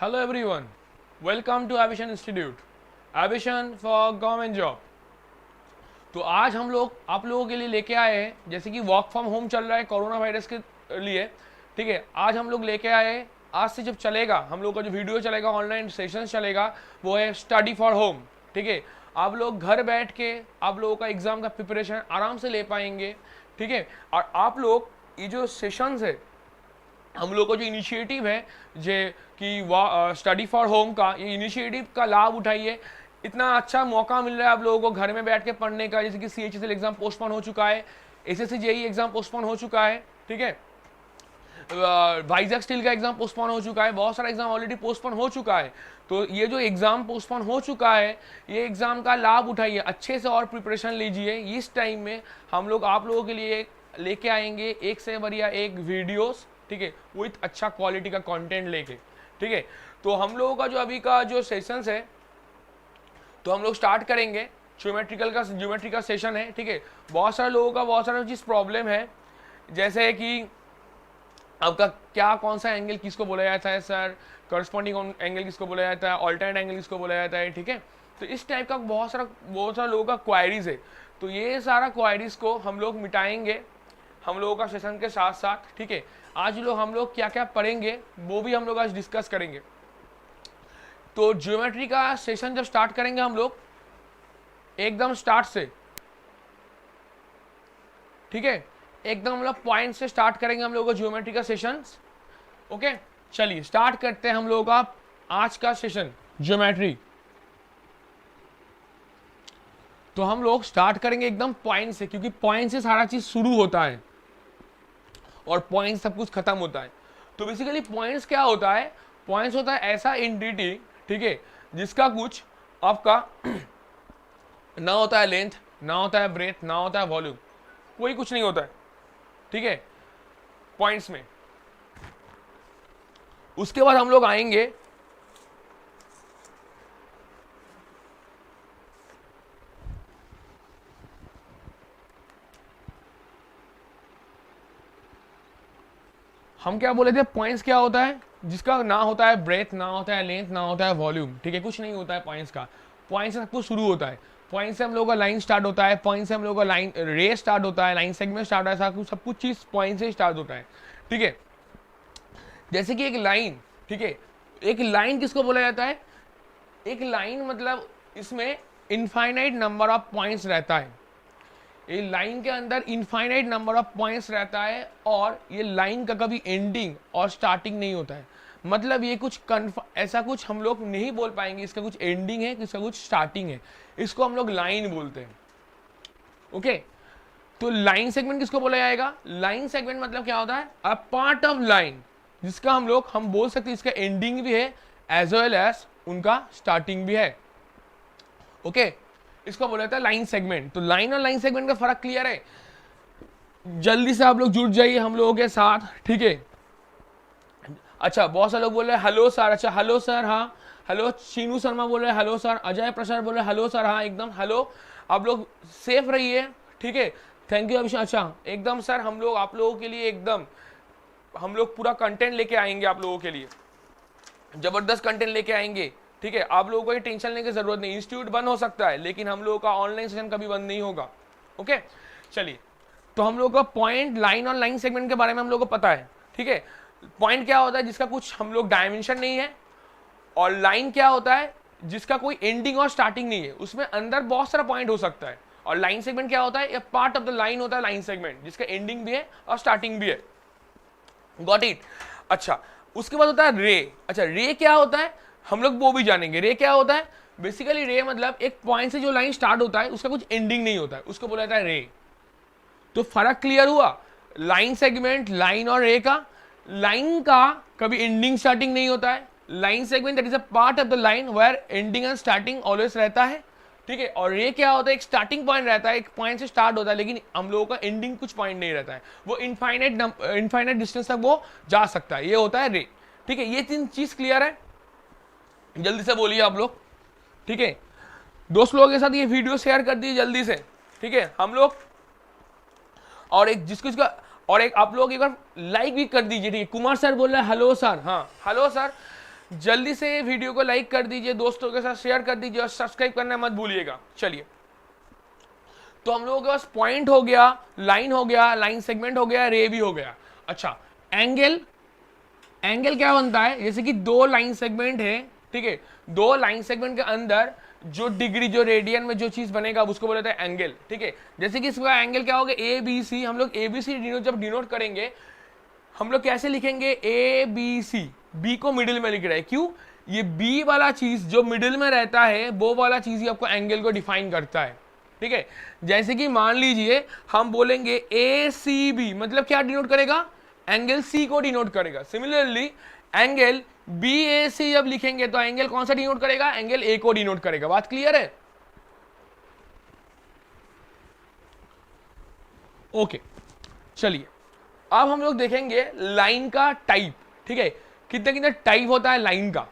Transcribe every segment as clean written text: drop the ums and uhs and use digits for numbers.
Hello everyone, welcome to Aviation Institute, Aviation for Government Job। तो आज हम लोग आप लोगों के लिए लेके आए हैं, जैसे कि वर्क फ्रॉम होम चल रहा है कोरोना वायरस के लिए, ठीक है। आज हम लोग लेके आए, आज से जब चलेगा हम लोग का जो वीडियो चलेगा, ऑनलाइन सेशन चलेगा, वो है स्टडी फॉर होम, ठीक है। आप लोग घर बैठ के आप लोगों का एग्जाम का प्रिपरेशन आराम से ले पाएंगे, ठीक है। और आप लोग ये जो सेशंस है, हम लोग का जो इनिशिएटिव है जे कि स्टडी फॉर होम का, ये इनिशिएटिव का लाभ उठाइए। इतना अच्छा मौका मिल रहा है आप लोगों को घर में बैठ के पढ़ने का, जैसे कि CHSL एग्जाम पोस्टपोन हो चुका है, SSC JEE एग्जाम पोस्टपोन हो चुका है, ठीक है। वाइजैक स्टील का एग्जाम पोस्टपोन हो चुका है, बहुत सारा एग्जाम ऑलरेडी पोस्टपोन हो चुका है। तो ये जो एग्जाम पोस्टपोन हो चुका है, ये एग्जाम का लाभ उठाइए, अच्छे से और प्रिपरेशन लीजिए। इस टाइम में हम लोग आप लोगों के लिए लेके आएंगे एक से बढ़िया एक वीडियोस, ठीक है, विथ अच्छा क्वालिटी का कंटेंट लेके, ठीक है। तो हम लोगों का जो अभी का जो सेशंस है, तो हम लोग स्टार्ट करेंगे ज्योमेट्री का सेशन है, ठीक है। बहुत सारे लोगों का बहुत सारा चीज प्रॉब्लम है, जैसे कि आपका क्या कौन सा एंगल किसको बोला जाता है सर, करस्पॉन्डिंग एंगल किसको बोला जाता है, ऑल्टरनेट एंगल किसको बोला जाता है, ठीक है। तो इस टाइप का बहुत सारा लोगों का क्वायरीज है। तो ये सारा क्वायरीज को हम लोग मिटाएंगे हम लोगों का सेशन के साथ साथ, ठीक है। आज हम लोग क्या क्या पढ़ेंगे वो भी हम लोग आज डिस्कस करेंगे। तो ज्योमेट्री का सेशन जब स्टार्ट करेंगे हम लोग एकदम स्टार्ट से, ठीक है, एकदम हम लोग पॉइंट से स्टार्ट करेंगे हम लोगों का ज्योमेट्री का सेशन। ओके, चलिए स्टार्ट करते हैं हम लोगों का आज का सेशन ज्योमेट्री। तो हम लोग स्टार्ट करेंगे एकदम पॉइंट से, क्योंकि पॉइंट से सारा चीज शुरू होता है और पॉइंट सब कुछ खत्म होता है। तो बेसिकली पॉइंट्स क्या होता है, पॉइंट्स होता है ऐसा एंटिटी, ठीक है, जिसका कुछ आपका ना होता है लेंथ, ना होता है ब्रेथ, ना होता है वॉल्यूम, कोई कुछ नहीं होता है, ठीक है, पॉइंट्स में। उसके बाद हम लोग आएंगे हम क्या बोले थे, पॉइंट्स क्या होता है, जिसका ना होता है ब्रेथ, ना होता है लेंथ, ना होता है वॉल्यूम, ठीक है, कुछ नहीं होता है पॉइंट्स का। पॉइंट से सब कुछ शुरू होता है, पॉइंट से हम लोगों का लाइन स्टार्ट होता है, पॉइंट से हम लोगों का लाइन रे स्टार्ट होता है, लाइन सेगमेंट स्टार्ट होता है, सब कुछ चीज पॉइंट से स्टार्ट होता है, ठीक है। जैसे कि एक लाइन, ठीक है, एक लाइन किसको बोला जाता है, एक लाइन मतलब इसमें इनफाइनाइट नंबर ऑफ पॉइंट्स रहता है। ये लाइन के अंदर इनफाइनाइट नंबर ऑफ पॉइंट्स रहता है और ये लाइन का कभी एंडिंग और स्टार्टिंग नहीं होता है। मतलब ये कुछ ऐसा कुछ हम लोग नहीं बोल पाएंगे इसका कुछ एंडिंग है, इसका कुछ स्टार्टिंग है, इसको हम लोग लाइन बोलते हैं। ओके, तो लाइन सेगमेंट किसको बोला जाएगा, लाइन सेगमेंट मतलब क्या होता है, अ पार्ट ऑफ लाइन, जिसका हम बोल सकते हैं इसका एंडिंग भी है एज वेल एज उनका स्टार्टिंग भी है। ओके, इसको बोला जाता है लाइन सेगमेंट। तो लाइन और लाइन सेगमेंट का फर्क क्लियर है, जल्दी से आप लोग जुड़ जाइए हम लोगों के साथ, ठीक है। अच्छा, बहुत सारे लोग बोल रहे हैं हेलो सर, अच्छा हेलो सर, हाँ हेलो। शीनू शर्मा बोल रहे हैं हेलो सर, अजय प्रसाद बोल रहे हैं हेलो सर, हाँ एकदम हेलो। आप लोग सेफ रहिए, ठीक है, थैंक यू अभिषेक। अच्छा एकदम सर, हम लोग आप लोगों के लिए एकदम हम लोग पूरा कंटेंट लेके आएंगे आप लोगों के लिए, जबरदस्त कंटेंट लेके आएंगे, ठीक है। आप लोगों को ये टेंशन लेने की जरूरत नहीं, इंस्टीट्यूट बंद हो सकता है लेकिन हम लोगों का ऑनलाइन सेशन कभी बंद नहीं होगा। ओके, चलिए, तो हम लोग का पॉइंट, लाइन और लाइन सेगमेंट के बारे में हम लोग को पता है, ठीक है। पॉइंट क्या होता है, जिसका कुछ हम लोग डायमेंशन नहीं है, और लाइन क्या होता है, जिसका कोई एंडिंग और स्टार्टिंग नहीं है, उसमें अंदर बहुत सारा पॉइंट हो सकता है। और लाइन सेगमेंट क्या होता है, ये पार्ट ऑफ द लाइन होता है लाइन सेगमेंट, जिसका एंडिंग भी है और स्टार्टिंग भी है। Got it. अच्छा, उसके बाद होता है रे। अच्छा, रे क्या होता है हम लोग वो भी जानेंगे। रे क्या होता है, बेसिकली रे मतलब एक पॉइंट से जो लाइन स्टार्ट होता है उसका कुछ एंडिंग नहीं होता है, उसको बोला जाता है रे। तो फर्क क्लियर हुआ, लाइन सेगमेंट, लाइन और रे का। लाइन का कभी एंडिंग स्टार्टिंग नहीं होता है, line segment that is a part of the line where ending and starting always रहता है, ठीक है। और रे क्या होता है, एक स्टार्टिंग पॉइंट रहता है, एक पॉइंट से स्टार्ट होता है, लेकिन हम लोगों का एंडिंग कुछ पॉइंट नहीं रहता है, वो इनफाइनाइट डिस्टेंस तक वो जा सकता है, ये होता है रे, ठीक है। ये तीन चीज क्लियर है, जल्दी से बोलिए आप लोग, ठीक है। दोस्त लोगों के साथ ये वीडियो शेयर कर दीजिए जल्दी से, ठीक है हम लोग। और एक जिसका और एक आप लोग एक बार लाइक भी कर दीजिए, ठीक है। कुमार सर बोल रहे हैं हेलो सर, हाँ हेलो सर, जल्दी से वीडियो को लाइक कर दीजिए, दोस्तों के साथ शेयर कर दीजिए और सब्सक्राइब करना मत भूलिएगा। चलिए, तो हम लोगों के पास पॉइंट हो गया, लाइन हो गया, लाइन सेगमेंट हो गया, रे भी हो गया। अच्छा, एंगल, एंगल क्या बनता है, जैसे कि दो लाइन सेगमेंट है, ठीक है, दो लाइन सेगमेंट के अंदर जो डिग्री, जो रेडियन में जो चीज बनेगा उसको बोला जाता है एंगल, ठीक है। जैसे कि इसका एंगल क्या होगा, ए बी सी, हम लोग ए बी सी जब डिनोट करेंगे हम लोग कैसे लिखेंगे, ए बी सी, बी को मिडिल में लिख रहे हैं, क्यों, ये बी वाला चीज जो मिडिल में रहता है वो वाला चीज ही आपको एंगल को डिफाइन करता है, ठीक है। जैसे कि मान लीजिए हम बोलेंगे ए सी बी, मतलब क्या डिनोट करेगा, एंगल सी को डिनोट करेगा। सिमिलरली एंगल बी ए सी जब लिखेंगे तो एंगल कौन सा डिनोट करेगा, एंगल ए को डिनोट करेगा। बात क्लियर है? ओके, चलिए अब हम लोग देखेंगे लाइन का टाइप, ठीक है, कितने कितने टाइप होता है लाइन का।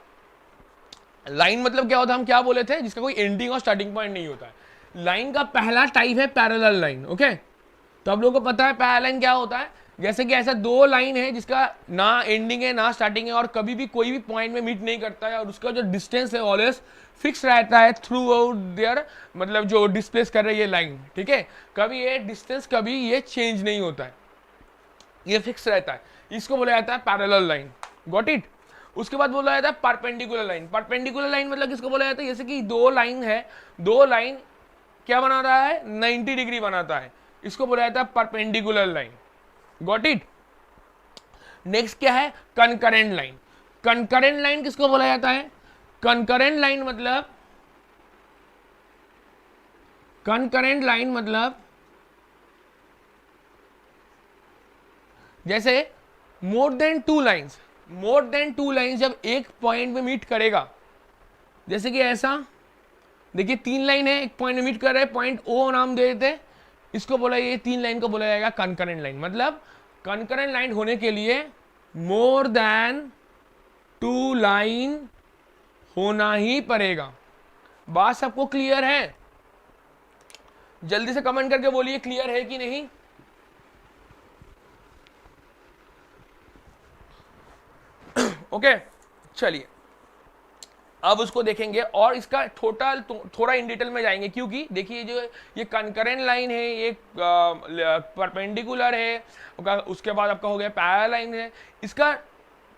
लाइन मतलब क्या होता है, हम क्या बोले थे, जिसका कोई एंडिंग और स्टार्टिंग पॉइंट नहीं होता है। लाइन का पहला टाइप है पैरेलल लाइन, ओके। तो आप लोगों को पता है पैरेलल लाइन क्या होता है, जैसे कि ऐसा दो लाइन है जिसका ना एंडिंग है ना स्टार्टिंग है और कभी भी कोई भी पॉइंट में मीट नहीं करता है और उसका जो डिस्टेंस है ऑलवेज फिक्स रहता है थ्रू आउट देयर, मतलब जो डिस्प्लेस कर रही है लाइन, ठीक है। कभी ये डिस्टेंस कभी ये चेंज नहीं होता है, ये फिक्स रहता है, इसको बोला जाता है पैरेलल लाइन। Got it? उसके बाद बोला जाता है परपेंडिकुलर लाइन। परपेंडिकुलर लाइन मतलब किसको बोला जाता है, जैसे कि दो लाइन है, दो लाइन क्या बना रहा है, 90 डिग्री बनाता है, इसको बोला जाता है perpendicular line. Got it? Next क्या है, कंकरेंट लाइन। कंकरेंट लाइन किसको बोला जाता है, कंकरेंट लाइन मतलब, कंकरेंट लाइन मतलब जैसे मोर देन टू लाइंस, मोर देन टू लाइंस जब एक पॉइंट में मीट करेगा, जैसे कि ऐसा देखिए तीन लाइन है, एक पॉइंट में मीट कर रहे हैं, पॉइंट ओ नाम दे देते, इसको बोला, ये तीन लाइन को बोला जाएगा कंकरेंट लाइन। मतलब कंकरेंट लाइन होने के लिए मोर देन टू लाइन होना ही पड़ेगा। बात सबको क्लियर है? जल्दी से कमेंट करके बोलिए क्लियर है कि नहीं। ओके, चलिए अब उसको देखेंगे और इसका टोटल थोड़ा इन डिटेल में जाएंगे, क्योंकि देखिए जो ये कंकरेंट लाइन है, ये परपेंडिकुलर है, उसके बाद आपका हो गया पैरेलल लाइन है। इसका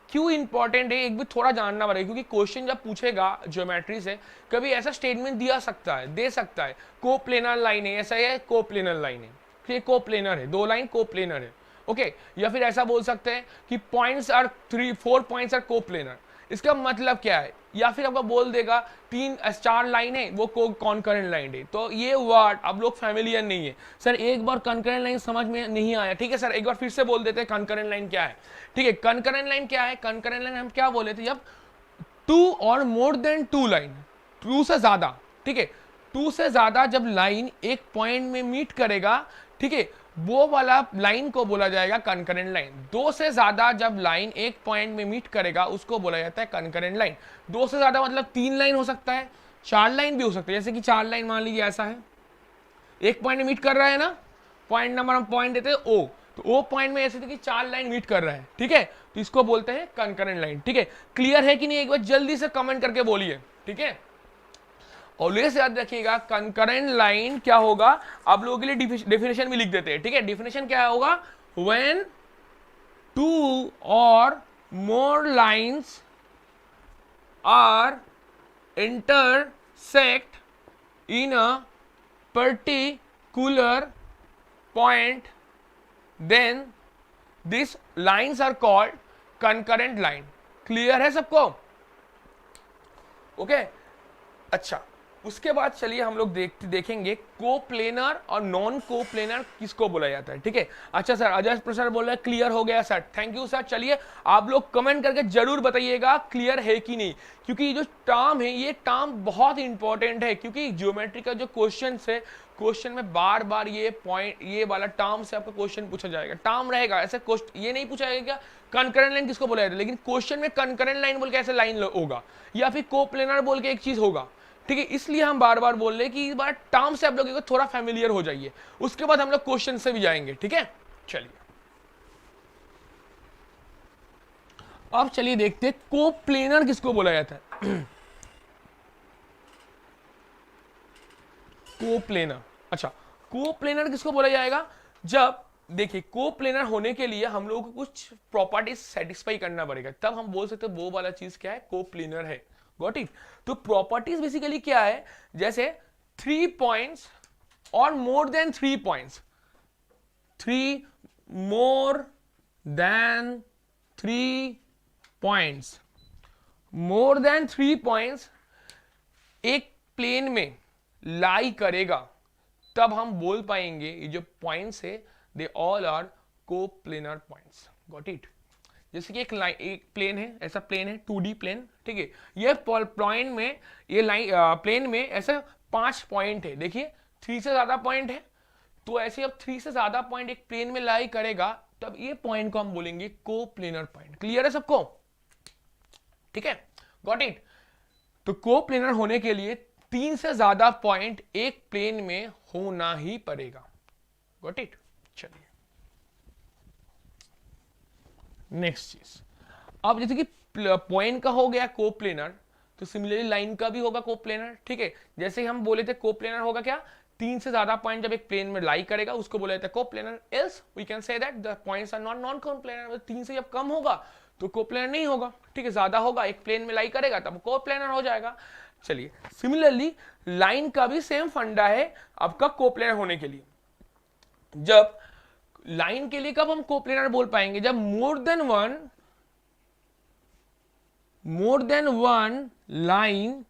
क्यों इंपॉर्टेंट है एक भी थोड़ा जानना पड़ेगा, क्योंकि क्वेश्चन जब पूछेगा ज्योमेट्री से कभी ऐसा स्टेटमेंट दिया सकता है, दे सकता है कोप्लेनर लाइन है, ऐसा है कोप्लेनर लाइन है, ये कोप्लेनर है, दो लाइन कोप्लेनर है, ओके। या फिर ऐसा बोल सकते हैं कि points are 4 points are coplanar. इसका मतलब क्या है, या फिर आपको बोल देगा चार लाइन है वो कॉन्करेंट लाइन है। तो ये वर्ड अब लोग फैमिलियर नहीं है, सर एक बार कॉन्करेंट लाइन समझ में नहीं आया, ठीक है सर एक बार फिर से बोल देते हैं कॉन्करेंट लाइन क्या है, ठीक है। कॉन्करेंट लाइन क्या है, कॉन्करेंट लाइन हम क्या बोले थे, जब टू और more than two line, two से ज्यादा, ठीक है, टू से ज्यादा जब लाइन एक पॉइंट में मीट करेगा, ठीक है, वो वाला लाइन को बोला जाएगा कंकरेंट लाइन। दो से ज्यादा जब लाइन एक पॉइंट में मीट करेगा उसको बोला जाता है कंकरेंट लाइन। दो से ज्यादा मतलब तीन लाइन हो सकता है, चार लाइन भी हो सकता है, जैसे कि चार लाइन मान लीजिए ऐसा है, एक पॉइंट में मीट कर रहा है ना, पॉइंट नंबर हम पॉइंट देते हैं ओ, तो ओ पॉइंट में ऐसे थे कि चार लाइन मीट कर रहा है, ठीक है, तो इसको बोलते हैं कंकरेंट लाइन, ठीक है। क्लियर है कि नहीं, एक बार जल्दी से कमेंट करके बोलिए, ठीक है। ऑलवेज याद रखिएगा कंकरेंट लाइन क्या होगा, आप लोगों के लिए डेफिनेशन भी लिख देते हैं, ठीक है। डेफिनेशन क्या होगा, व्हेन टू और more lines are intersect in a particular point then this lines are called concurrent line. Clear है सबको? ओके, अच्छा उसके बाद चलिए हम लोग देखेंगे कोप्लेनर और नॉन कोप्लेनर किसको बोला जाता है, ठीक है। अच्छा सर, अजय प्रसाद बोल रहे हैं क्लियर हो गया सर, थैंक यू सर। चलिए आप लोग कमेंट करके जरूर बताइएगा क्लियर है कि नहीं, क्योंकि ये जो टर्म है ये टर्म बहुत इंपॉर्टेंट है, क्योंकि ज्योमेट्री का जो क्वेश्चन है, क्वेश्चन में बार बार ये पॉइंट, ये वाला टर्म से आपका क्वेश्चन पूछा जाएगा, टर्म रहेगा ऐसे, ये नहीं पूछा जाएगा कंकरेंट लाइन किसको बोला जाता है, लेकिन क्वेश्चन में कंकरेंट लाइन बोल के ऐसे लाइन होगा या फिर कोप्लेनर बोल के एक चीज होगा, ठीक है। इसलिए हम बार बार बोल रहे हैं कि इस बार टर्म से आप लोगों को थोड़ा फैमिलियर हो जाइए, उसके बाद हम लोग क्वेश्चन से भी जाएंगे, ठीक है। चलिए अब चलिए देखते हैं कोप्लेनर किसको बोला जाता है। कोप्लेनर, अच्छा कोप्लेनर किसको बोला जाएगा, जब देखिए कोप्लेनर होने के लिए हम लोगों को कुछ प्रॉपर्टीज सेटिस्फाई करना पड़ेगा, तब हम बोल सकते हैं वो वाला चीज क्या है, कोप्लेनर है। Got it. तो प्रॉपर्टीज बेसिकली क्या है, जैसे 3 पॉइंट्स और more then 3 points, 3 more than 3 points, more than 3 points एक प्लेन में लाई करेगा, तब हम बोल पाएंगे ये जो पॉइंट्स है they all are coplanar points. Got it. जैसे कि एक प्लेन है, ऐसा प्लेन है 2D प्लेन, ठीक है, ये पॉइंट में, ये लाइन प्लेन में ऐसे 5 पॉइंट है, देखिए 3 से ज्यादा पॉइंट है, तो ऐसे अब 3 से ज्यादा पॉइंट एक प्लेन में लाई करेगा, तब ये पॉइंट को हम बोलेंगे कोप्लेनर पॉइंट। क्लियर है सबको, ठीक है, गॉट इट। तो कोप्लेनर होने के लिए 3 से ज्यादा पॉइंट एक प्लेन में होना ही पड़ेगा। Got it. चलिए नेक्स्ट चीज, अब जैसे कि पॉइंट का हो गया कोप्लेनर, तो सिमिलरली लाइन का भी होगा कोप्लेनर, ठीक है। जैसे हम बोले थे कोप्लेनर होगा क्या, 3 से ज्यादा पॉइंट जब एक प्लेन में लाई करेगा उसको बोला जाता है coplanar. Else we can say that the points are not non coplanar. 3 से जब कम होगा तो कोप्लेनर नहीं होगा, ठीक है, ज्यादा होगा एक प्लेन में लाई करेगा तब कोप्लेनर हो जाएगा। चलिए सिमिलरली लाइन का भी सेम फंडा है आपका कोप्लेनर होने के लिए। जब लाइन के लिए कब हम कोप्लेनर बोल पाएंगे, जब more than one line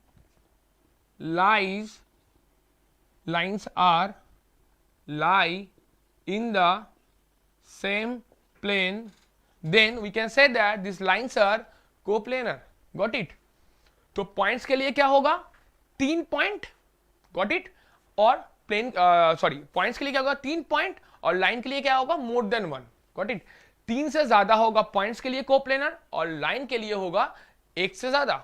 lines are lie in the same plane, then we can say that these lines are coplanar. Got it? तो पॉइंट्स के लिए क्या होगा, 3 पॉइंट, गॉट इट, और प्लेन सॉरी पॉइंट्स के लिए क्या होगा 3 पॉइंट, और लाइन के लिए क्या होगा मोर देन 1। Got it. 3 से ज्यादा होगा पॉइंट्स के लिए कोप्लेनर, और लाइन के लिए होगा 1 से ज्यादा।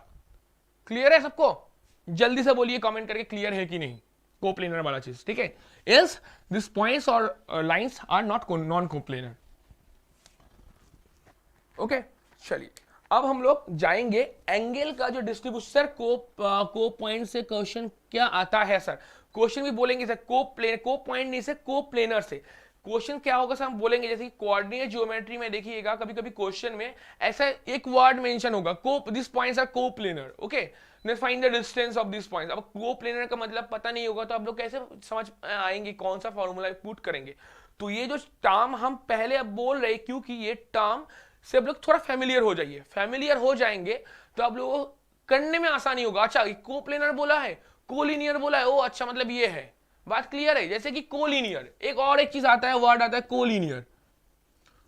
क्लियर है सबको, जल्दी से बोलिए कमेंट करके क्लियर है कि नहीं कोप्लेनर वाला चीज, ठीक है। एल्स दिस पॉइंट्स और lines are not non coplanar. Okay, चलिए अब हम लोग जाएंगे एंगल का जो डिस्ट्रीब्यूशन। सर को पॉइंट से क्वेश्चन क्या आता है सर, क्वेश्चन भी बोलेंगे सर को पॉइंट नहीं से कोप्लेनर से क्वेश्चन क्या होगा सर, हम बोलेंगे जैसे कोऑर्डिनेट ज्योमेट्री में देखिएगा कभी कभी क्वेश्चन में ऐसा एक वर्ड मेंशन होगा this points are coplanar. Okay, find the distance of this points. अब कोप्लेनर का मतलब पता नहीं होगा तो आप लोग कैसे समझ आएंगे, कौन सा फॉर्मूला पुट करेंगे। तो ये जो टर्म हम पहले अब बोल रहे हैं, क्योंकि ये टर्म से आप लोग थोड़ा फैमिलियर हो जाइए, फैमिलियर हो जाएंगे तो आप लोगों को करने में आसानी होगा। अच्छा कोप्लेनर बोला है, कोलिनियर बोला है, ओ अच्छा मतलब ये है, बात क्लियर है। जैसे कि कोलिनियर, एक चीज आता है, वर्ड आता है कोलिनियर।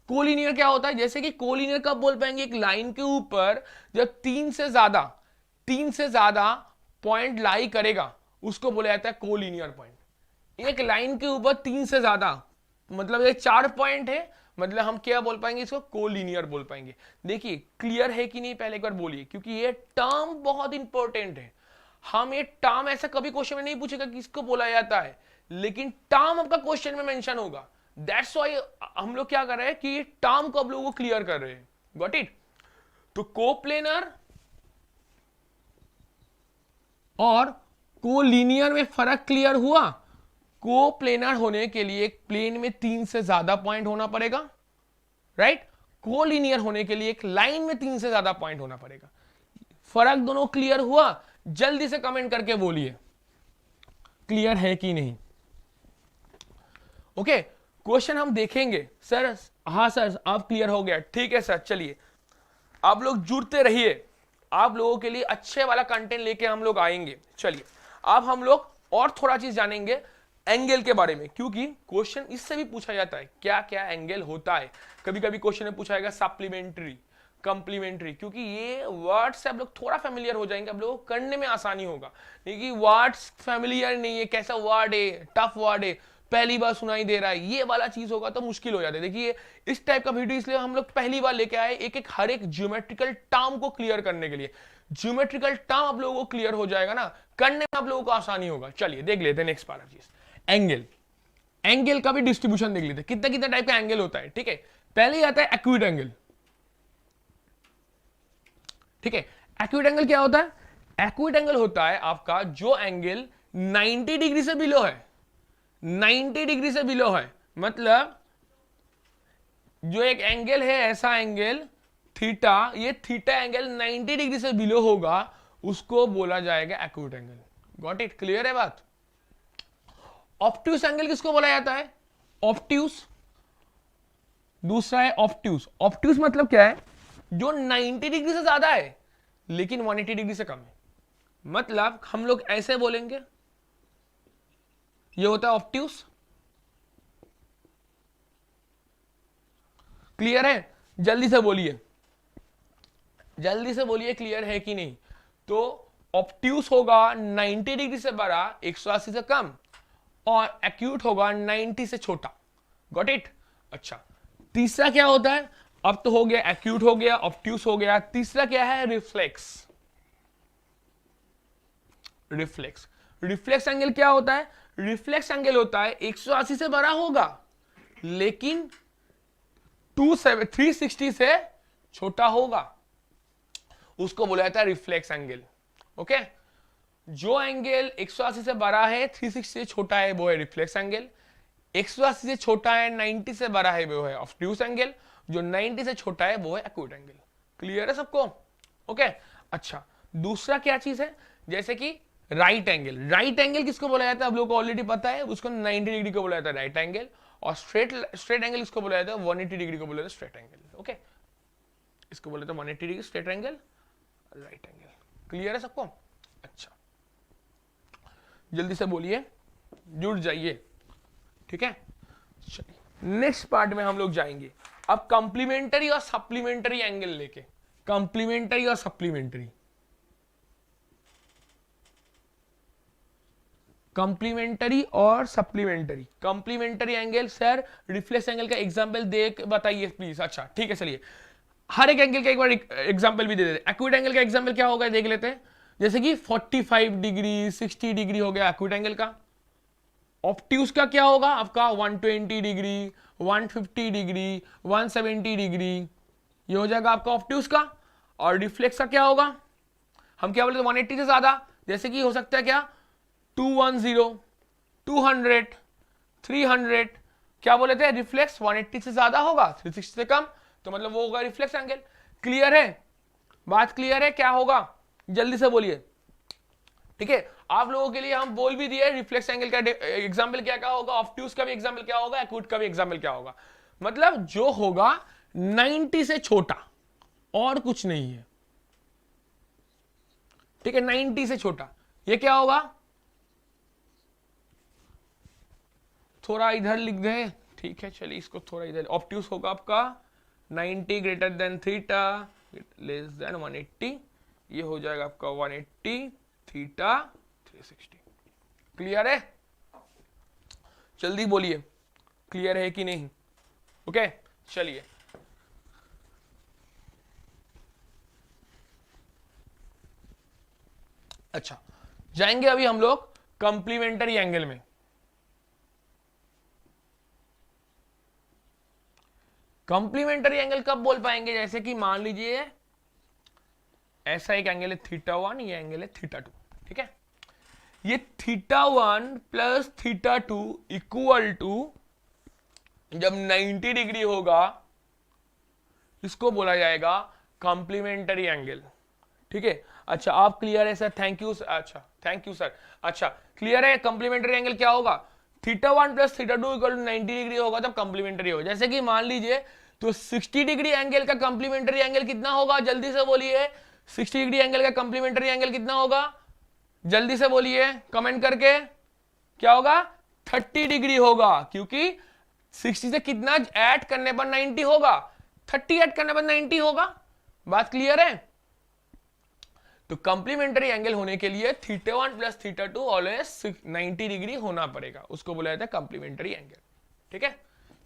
कोलिनियर क्या होता है, जैसे कि कोलिनियर कब बोल पाएंगे, एक लाइन के ऊपर जब 3 से ज्यादा पॉइंट लाई करेगा उसको बोला जाता है कोलिनियर पॉइंट। एक लाइन के ऊपर 3 से ज्यादा, मतलब ये 4 पॉइंट है, मतलब हम क्या बोल पाएंगे, इसको कोलिनियर बोल पाएंगे। देखिए क्लियर है कि नहीं, पहले एक बार बोलिए, क्योंकि ये टर्म बहुत इंपॉर्टेंट है। हम ये टर्म ऐसा कभी क्वेश्चन में नहीं पूछेगा कि इसको बोला जाता है, लेकिन टर्म आपका क्वेश्चन में मेंशन होगा। दैट्स व्हाई हम लोग क्या कर रहे हैं कि ये टर्म को आप लोगों को क्लियर कर रहे हैं। Got it. तो कोप्लेनर और कोलिनियर में फर्क क्लियर हुआ। कोप्लेनर होने के लिए एक प्लेन में 3 से ज्यादा पॉइंट होना पड़ेगा, राइट। कोलिनियर होने के लिए एक लाइन में 3 से ज्यादा पॉइंट होना पड़ेगा। फर्क दोनों क्लियर हुआ, जल्दी से कमेंट करके बोलिए क्लियर है कि नहीं। ओके, क्वेश्चन हम देखेंगे। सर हाँ सर आप क्लियर हो गया, ठीक है सर। चलिए आप लोग जुड़ते रहिए, आप लोगों के लिए अच्छे वाला कंटेंट लेके हम लोग आएंगे। चलिए अब हम लोग और थोड़ा चीज जानेंगे एंगल के बारे में, क्योंकि क्वेश्चन इससे भी पूछा जाता है क्या क्या एंगल होता है। कभी कभी क्वेश्चन में पूछा जाएगा सप्लीमेंट्री, कंप्लीमेंट्री, क्योंकि ये वर्ड से आप लोग थोड़ा फेमिलियर हो जाएंगे, आप लोगों को करने में आसानी होगा। लेकिन वर्ड्स फेमिलियर नहीं है, कैसा वर्ड है, टफ वर्ड है, पहली बार सुनाई दे रहा है, ये वाला चीज होगा तो मुश्किल हो जाता है। देखिए इस टाइप का वीडियो इसलिए हम लोग पहली बार लेके आए, एक हर एक ज्योमेट्रिकल टर्म को क्लियर करने के लिए। ज्योमेट्रिकल टर्म आप लोगों को क्लियर हो जाएगा ना, करने में आप लोगों को आसानी होगा। चलिए देख लेते हैं नेक्स्ट वाला चीज, एंगल। एंगल का भी डिस्ट्रीब्यूशन देख लेते हैं, कितना कितना टाइप का एंगल होता है, ठीक है। पहले आता है एक्यूट एंगल। ठीक है। एक्यूट एंगल क्या होता है? एक्यूट एंगल होता है आपका जो एंगल 90 डिग्री से बिलो है, 90 डिग्री से बिलो है, मतलब जो एक एंगल है ऐसा एंगल थीटा, ये थीटा एंगल 90 डिग्री से बिलो होगा, उसको बोला जाएगा acute angle. Got it? Clear है बात? ऑब्ट्यूस एंगल किसको बोला जाता है? ऑब्ट्यूस। दूसरा है ऑब्ट्यूस। ऑब्ट्यूस मतलब क्या है? जो 90 डिग्री से ज्यादा है लेकिन 180 डिग्री से कम है, मतलब हम लोग ऐसे बोलेंगे, ये होता है ऑब्ट्यूस। क्लियर है? जल्दी से बोलिए, जल्दी से बोलिए क्लियर है कि नहीं। तो ऑब्ट्यूस होगा 90 डिग्री से बड़ा, 180 से कम, और एक्यूट होगा 90 से छोटा। Got it? अच्छा, तीसरा क्या होता है? अब तो हो गया एक्यूट, हो गया ऑब्ट्यूस, हो गया। तीसरा क्या है? रिफ्लेक्स। रिफ्लेक्स, रिफ्लेक्स एंगल क्या होता है? रिफ्लेक्स एंगल होता है 180 से बड़ा होगा लेकिन 360 से छोटा होगा, उसको बोला जाता है रिफ्लेक्स एंगल। ओके, जो एंगल 180 से बड़ा है, 360 से छोटा है, वो है रिफ्लेक्स एंगल। 180 से छोटा है, 90 से बड़ा है, वो है ऑब्ट्यूस एंगल। जो 90 से छोटा है वो है एक्यूट एंगल। क्लियर है सबको? ओके, अच्छा, दूसरा क्या चीज है? जैसे कि राइट एंगल। राइट एंगल किसको बोला जाता है? आप लोगों को ऑलरेडी पता है, उसको 90 डिग्री को बोला जाता है राइट एंगल। और स्ट्रेट एंगल किसको बोला जाता है? 180 डिग्री को बोला जाता है स्ट्रेट एंगल। ओके, इसको बोला जाता है 180 degree straight angle, right angle. Clear है सबको? अच्छा, जल्दी से बोलिए, जुड़ जाइए, ठीक है। चलिए नेक्स्ट पार्ट में हम लोग जाएंगे अब कंप्लीमेंट्री और सप्लीमेंट्री एंगल लेके। कंप्लीमेंट्री और सप्लीमेंट्री, कंप्लीमेंट्री और supplementary. Complementary angle sir reflex angle का एग्जांपल दे बताइए प्लीज। अच्छा ठीक है, चलिए हर एक एंगल का एक बार एग्जांपल भी दे देते हैं। एक्यूट एंगल का एग्जांपल क्या होगा देख लेते हैं। जैसे कि 45 डिग्री, 60 डिग्री हो गया एक्यूट एंगल का। ऑब्ट्यूस का क्या होगा आपका? 120 डिग्री, 150 डिग्री, 170 डिग्री, ये हो जाएगा आपका ऑब्ट्यूस का। और रिफ्लेक्स का क्या होगा? हम क्या बोले थे? 180 से ज्यादा। जैसे कि हो सकता है क्या? 210, 200, 300। क्या बोले थे? रिफ्लेक्स 180 से ज्यादा होगा, 360 से कम, तो मतलब वो होगा रिफ्लेक्स एंगल। क्लियर है? बात क्लियर है? क्या होगा जल्दी से बोलिए, ठीक है। आप लोगों के लिए हम बोल भी दिए रिफ्लेक्स एंगल का एग्जांपल क्या क्या होगा, ऑब्ट्यूस का भी एग्जांपल क्या होगा, एक्यूट का भी एग्जांपल क्या होगा। मतलब जो होगा 90 से छोटा और कुछ नहीं है, ठीक है। 90 से छोटा ये क्या होगा? थोड़ा इधर लिख दे, ठीक है, चलिए इसको थोड़ा इधर। ऑब्ट्यूस होगा आपका 90 greater than theta less than 180, ये हो जाएगा आपका 180 थीटा 360। क्लियर है? जल्दी बोलिए क्लियर है कि नहीं। ओके चलिए अच्छा, जाएंगे अभी हम लोग कंप्लीमेंट्री एंगल में। कंप्लीमेंट्री एंगल कब बोल पाएंगे? जैसे कि मान लीजिए ऐसा एक एंगल है θ1, ये एंगल है θ2, ठीक है। ये θ1 प्लस θ2 इक्वल टू जब 90 डिग्री होगा, इसको बोला जाएगा कंप्लीमेंट्री एंगल, ठीक है। अच्छा आप क्लियर है सर? Thank you. अच्छा थैंक यू सर। अच्छा क्लियर है? कंप्लीमेंट्री एंगल क्या होगा? θ1 प्लस θ2 इक्वल टू 90 डिग्री होगा तब कंप्लीमेंट्री होगा। जैसे कि मान लीजिए तो 60 डिग्री एंगल का कंप्लीमेंट्री एंगल कितना होगा? जल्दी से बोलिए, 60 डिग्री एंगल का कंप्लीमेंट्री एंगल कितना होगा? जल्दी से बोलिए कमेंट करके। क्या होगा? 30 डिग्री होगा, क्योंकि 60 से कितना ऐड करने पर 90 होगा, 30 ऐड करने पर 90 होगा। बात क्लियर है? तो कंप्लीमेंट्री एंगल होने के लिए θ1 प्लस θ2 ऑलवेज 90 डिग्री होना पड़ेगा, उसको बोला जाता है कंप्लीमेंट्री एंगल, ठीक है।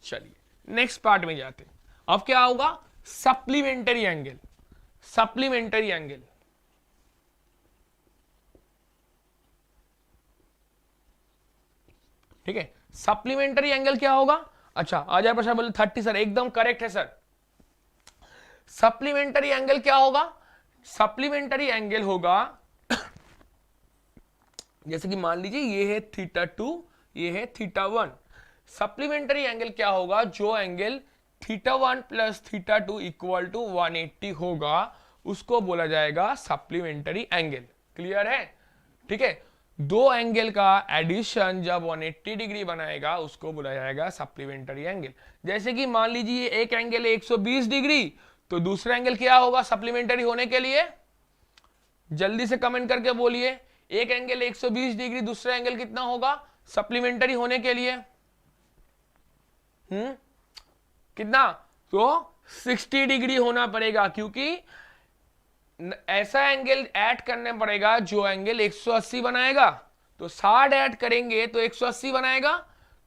चलिए नेक्स्ट पार्ट में जाते हैं। अब क्या होगा? Supplementary angle. सप्लीमेंट्री एंगल, ठीक है। सप्लीमेंट्री एंगल क्या होगा? अच्छा आ जाए प्रश्न, बोले 30 सर, एकदम करेक्ट है सर। सप्लीमेंट्री एंगल क्या होगा? सप्लीमेंट्री एंगल होगा जैसे कि मान लीजिए ये है θ2, ये है θ1। सप्लीमेंट्री एंगल क्या होगा, जो एंगल θ1 प्लस θ2 इक्वल टू 180 होगा उसको बोला जाएगा सप्लीमेंट्री एंगल। क्लियर है? ठीक है, दो एंगल का एडिशन जब 180 डिग्री बनाएगा उसको बोला जाएगा सप्लीमेंट्री एंगल। जैसे कि मान लीजिए एक एंगल 120 डिग्री, तो दूसरा एंगल क्या होगा सप्लीमेंट्री होने के लिए? जल्दी से कमेंट करके बोलिए, एक एंगल 120 डिग्री, दूसरा एंगल कितना होगा सप्लीमेंट्री होने के लिए? कितना? तो 60 डिग्री होना पड़ेगा, क्योंकि ऐसा एंगल ऐड करने पड़ेगा जो एंगल 180 बनाएगा। तो 60 ऐड करेंगे तो 180 बनाएगा,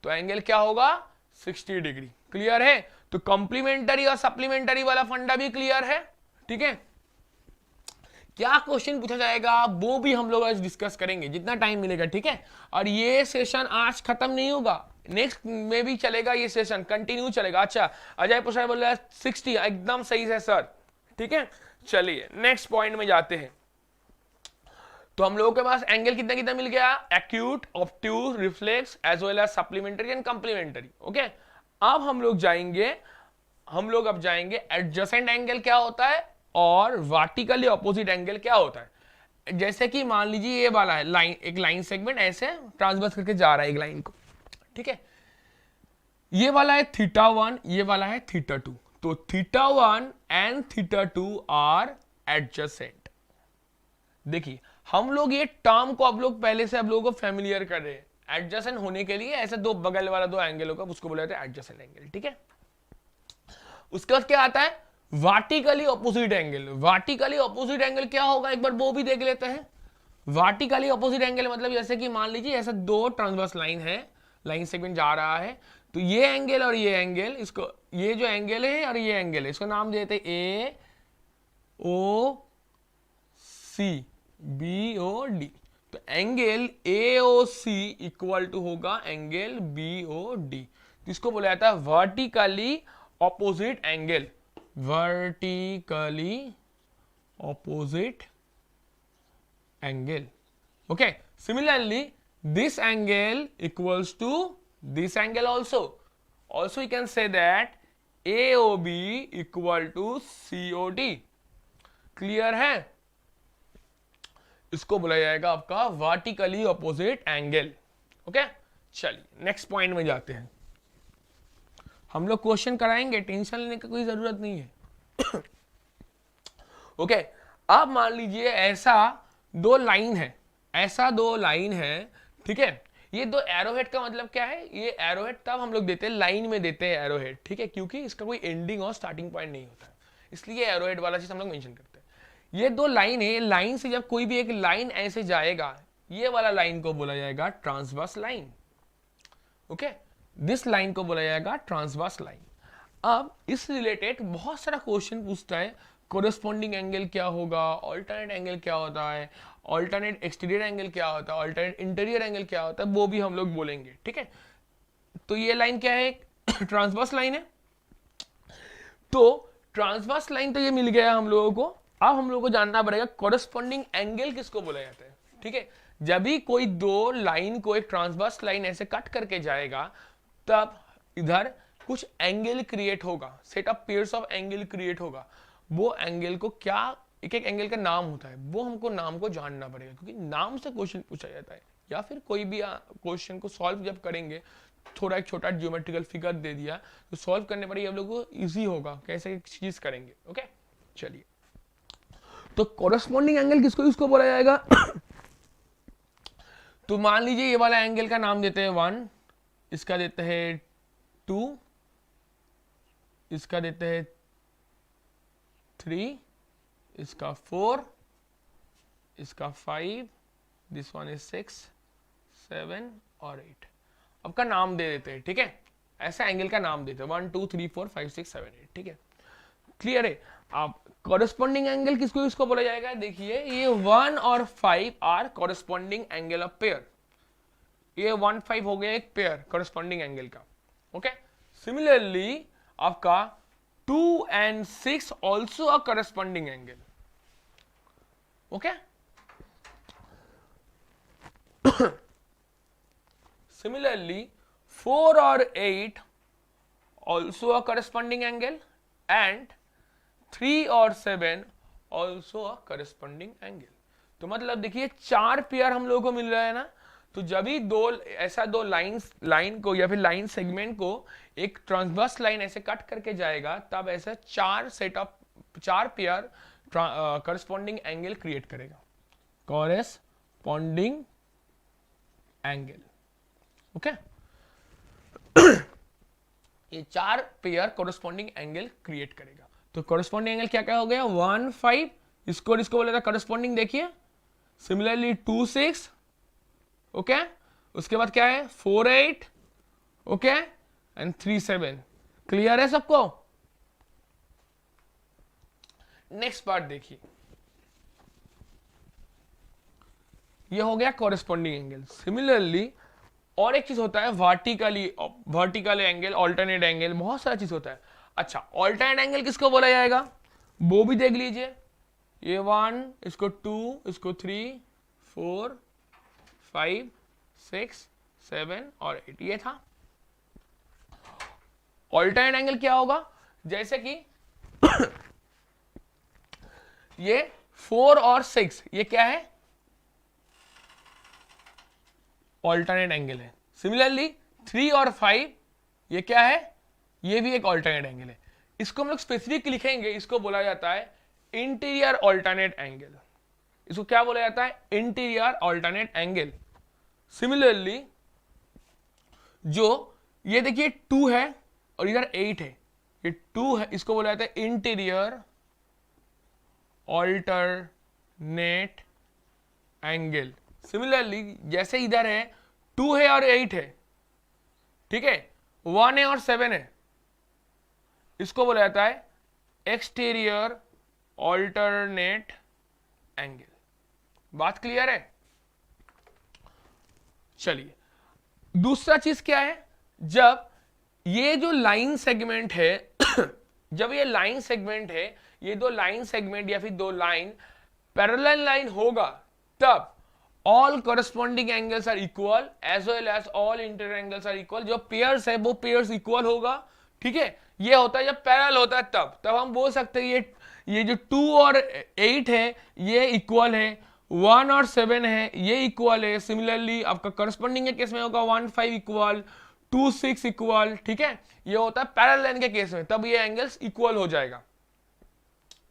तो एंगल क्या होगा 60 डिग्री। क्लियर है? तो कॉम्प्लीमेंट्री और सप्लीमेंट्री वाला फंडा भी क्लियर है। ठीक है, क्या क्वेश्चन पूछा जाएगा वो भी हम लोग आज डिस्कस करेंगे जितना टाइम मिलेगा। ठीक है, और ये सेशन आज खत्म नहीं होगा, नेक्स्ट में भी चलेगा, ये सेशन कंटिन्यू चलेगा। अच्छा, अजय प्रसाद बोल रहा है 60, एकदम सही है सर। ठीक है, चलिए नेक्स्ट पॉइंट में जाते हैं। तो हम लोगों के पास एंगल कितना कितना मिल गया, acute, obtuse, reflex as well as supplementary and complementary. Okay, अब हम लोग जाएंगे एडजेसेंट एंगल क्या होता है और वर्टिकली ऑपोजिट एंगल क्या होता है। जैसे कि मान लीजिए ये वाला है लाइन, एक लाइन सेगमेंट ऐसे ट्रांसवर्स करके जा रहा है एक लाइन को। ठीक है, ये वाला है θ1, ये वाला है θ2। तो θ1 एंड θ2 आर एडजेसेंट। देखिए हम लोग ये टर्म को अब लोग पहले से अब लोगों को फैमिलियर कर रहे हैं। एडजेसेंट होने के लिए ऐसे दो बगल वाला दो एंगल होगा, उसको बोला जाता है एडजेसेंट एंगल। ठीक है, उसके बाद क्या आता है vertically opposite angle. Vertically opposite angle क्या होगा एक बार वो भी देख लेते हैं। वर्टिकली ऑपोजिट एंगल मतलब जैसे कि मान लीजिए ऐसे दो ट्रांसवर्स लाइन है, लाइन सेगमेंट जा रहा है, तो ये एंगल और ये एंगल, इसको ये जो एंगल है और ये एंगल है इसको नाम देते A O C B O D. तो angle A O C equal to होगा एंगल बी ओ डी। तो इसको बोला जाता है vertically opposite angle. Vertically opposite angle. Okay, similarly this angle equals to this angle also you can say that AOB equal to COD। Clear है? इसको बोला जाएगा आपका वर्टिकली ऑपोजिट एंगल। ओके, चलिए नेक्स्ट पॉइंट में जाते हैं। हम लोग क्वेश्चन कराएंगे, टेंशन लेने की कोई जरूरत नहीं है। ओके, अब मान लीजिए ऐसा दो लाइन है, ठीक है। ये दो एरोहेड का मतलब क्या है, ये एरोहेड तब हम लोग देते हैं लाइन में देते हैं एरोहेड, ठीक है, क्योंकि इसका कोई एंडिंग और स्टार्टिंग पॉइंट नहीं होता है, इसलिए एरोहेड वाला चीज हम लोग मेंशन करते हैं। ये दो लाइन है, लाइन से जब कोई भी एक लाइन ऐसे जाएगा, ये वाला लाइन को बोला जाएगा transverse line. Okay, this line को बोला जाएगा ट्रांसवर्स लाइन। अब इस रिलेटेड बहुत सारा क्वेश्चन पूछता है, कोरेस्पॉन्डिंग एंगल क्या होगा, ऑल्टरनेट एंगल क्या होता है, ऑल्टरनेट एक्सटीरियर एंगल क्या होता है, ऑल्टरनेट इंटीरियर एंगल क्या होता है, वो भी हम लोग बोलेंगे। ठीक है, तो ये लाइन क्या है, ट्रांसवर्स लाइन है। तो ट्रांसवर्स लाइन तो ये मिल गया हम लोगों को। अब हम लोगों को जानना पड़ेगा कोरेस्पॉन्डिंग एंगल किसको बोला जाता है। ठीक है, जब भी कोई दो लाइन को एक ट्रांसवर्स लाइन ऐसे कट करके जाएगा, तब इधर कुछ एंगल क्रिएट होगा, set of pairs of angle create होगा। वो एंगल को क्या, एक एक एंगल का नाम होता है, वो हमको नाम को जानना पड़ेगा, क्योंकि नाम से क्वेश्चन पूछा जाता है। या फिर कोई भी क्वेश्चन को सॉल्व जब करेंगे, थोड़ा एक छोटा ज्योमेट्रिकल फिगर दे दिया तो सॉल्व करने पर हम लोग को इजी होगा कैसे चीज करेंगे। ओके, चलिए, तो कोरेस्पॉन्डिंग एंगल किसको बोला जाएगा। तो मान लीजिए ये वाला एंगल का नाम देते हैं 1, इसका देते हैं 2, इसका देते हैं 3, इसका 4, इसका 5, दिस वन इज 6, 7 और 8। अब का नाम दे देते हैं। ठीक है, ऐसा एंगल का नाम देते हैं 1 2 3 4 5 6 7 8। ठीक है, क्लियर है। अब कॉरेस्पॉन्डिंग एंगल किसको बोला जाएगा, देखिए ये 1 और 5 are corresponding angle of pair. ये 1 5 हो गया एक पेयर कॉरेस्पॉन्डिंग एंगल का। ओके, सिमिलरली आपका 2 and 6 also a corresponding angle। Okay. Similarly 4 or 8 also a corresponding angle and 3 or 7 also a corresponding angle। तो मतलब देखिए 4 पेयर हम लोगों को मिल रहा है ना, तो जब भी दो लाइन को या फिर लाइन सेगमेंट को एक ट्रांसवर्स लाइन ऐसे कट करके जाएगा, तब ऐसे 4 पेयर करस्पॉन्डिंग एंगल क्रिएट करेगा, कॉरेस्पॉन्डिंग एंगल। ओके, ये 4 पेयर कॉरेस्पॉन्डिंग एंगल क्रिएट करेगा। तो कॉरेस्पॉन्डिंग एंगल क्या क्या हो गया, 1 5, इसको बोला था कॉरेस्पॉन्डिंग, देखिए सिमिलरली 2 6, ओके, उसके बाद क्या है 4 8, ओके, एंड 3 7। क्लियर है सबको? नेक्स्ट पार्ट देखिए, ये हो गया कॉरेस्पॉन्डिंग एंगल। सिमिलरली और एक चीज होता है वर्टिकल एंगल, ऑल्टरनेट एंगल, बहुत सारा चीज होता है। अच्छा, ऑल्टरनेट एंगल किसको बोला जाएगा, वो भी देख लीजिए। ये 1, इसको 2, इसको 3 4 5 6 7 और 8, ये था ऑल्टरनेट एंगल। क्या होगा, जैसे कि ये 4 और 6, ये क्या है, ऑल्टरनेट एंगल है। सिमिलरली 3 और 5, ये क्या है, ये भी एक ऑल्टरनेट एंगल है। इसको हम लोग स्पेसिफिक लिखेंगे, इसको बोला जाता है इंटीरियर ऑल्टरनेट एंगल। इसको क्या बोला जाता है, इंटीरियर ऑल्टरनेट एंगल। सिमिलरली जो ये देखिए 2 है और इधर 8 है, ये 2 है, इसको बोला जाता है इंटीरियर ऑल्टरनेट एंगल। सिमिलरली जैसे इधर है 2 है और 8 है, ठीक है, 1 है और 7 है, इसको बोला जाता है एक्सटीरियर ऑल्टरनेट एंगल। बात क्लियर है? चलिए, दूसरा चीज क्या है, जब ये जो लाइन सेगमेंट है जब ये लाइन सेगमेंट है, ये दो लाइन सेगमेंट या फिर दो लाइन पैरेलल लाइन होगा, तब all corresponding angles are equal as well as all interior angles are equal। जो पेयर्स है वो पेयर्स इक्वल होगा, ठीक है। ये होता है जब पैरेलल होता है, तब हम बोल सकते हैं ये जो 2 और 8 है ये इक्वल है, 1 और 7 है ये इक्वल है। सिमिलरली आपका करस्पॉन्डिंग के केस में होगा 1 5 इक्वल, 2 6 इक्वल, ठीक है। ये होता है पैरेलल लाइन के केस में, तब ये एंगल्स इक्वल हो जाएगा।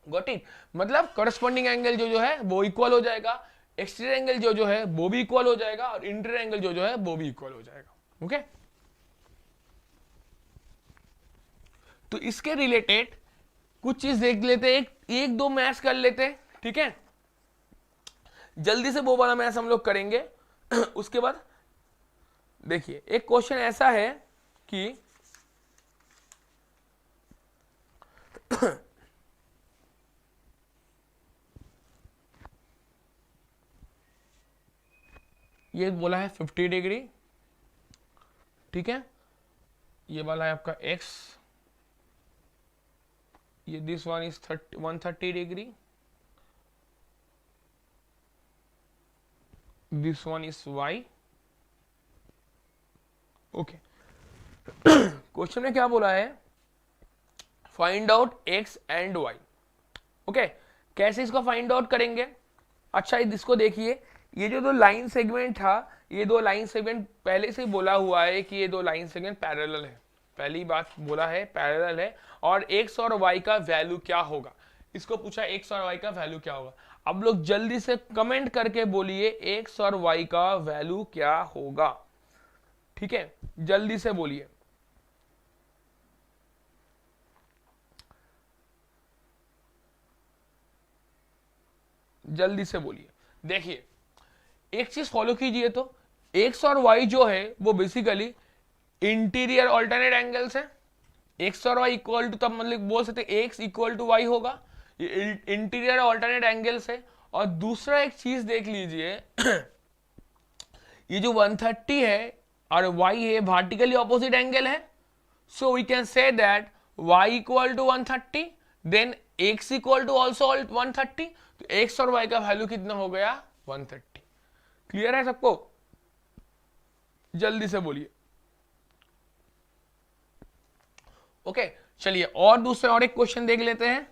Got it? मतलब करस्पॉन्डिंग एंगल जो है वो इक्वल हो जाएगा, एक्सटीरियर एंगल जो है वो भी इक्वल हो जाएगा, और इंटीरियर एंगल जो है वो भी इक्वल हो जाएगा। ओके, तो इसके रिलेटेड कुछ चीज देख लेते हैं, एक दो मैथ्स कर लेते हैं, ठीक है। जल्दी से वो वाला मैथ्स हम लोग करेंगे। उसके बाद देखिए एक क्वेश्चन ऐसा है कि ये बोला है 50 डिग्री, ठीक है, ये वाला है आपका x, ये this one is 130 degree, this one is y। Okay, question में क्या बोला है, find out x and y। Okay, कैसे इसको फाइंड आउट करेंगे। अच्छा, इसको देखिए, ये जो दो लाइन सेगमेंट था, ये दो लाइन सेगमेंट पहले से ही बोला हुआ है कि ये दो लाइन सेगमेंट पैरेलल है, पहली बात बोला है पैरेलल है, और x और y का वैल्यू क्या होगा। इसको पूछा x और y का वैल्यू क्या होगा। अब लोग जल्दी से कमेंट करके बोलिए x और y का वैल्यू क्या होगा, ठीक है, जल्दी से बोलिए। जल्दी से बोलिए। देखिए एक चीज फॉलो कीजिए, तो x और y जो है वो बेसिकली इंटीरियर ऑल्टरनेट एंगल्स है। x और y इक्वल टू, तब मतलब बोल सकते हैं x इक्वल टू y होगा, ये इंटीरियर ऑल्टरनेट एंगल्स है। और दूसरा एक चीज देख लीजिए, ये जो 130 है और y है वर्टिकली ऑपोजिट एंगल है, so we can say that y equal to 130, then x equal to also 130, तो x और y का वैल्यू कितना हो गया 130। क्लियर है सबको? जल्दी से बोलिए। ओके चलिए और दूसरा और एक क्वेश्चन देख लेते हैं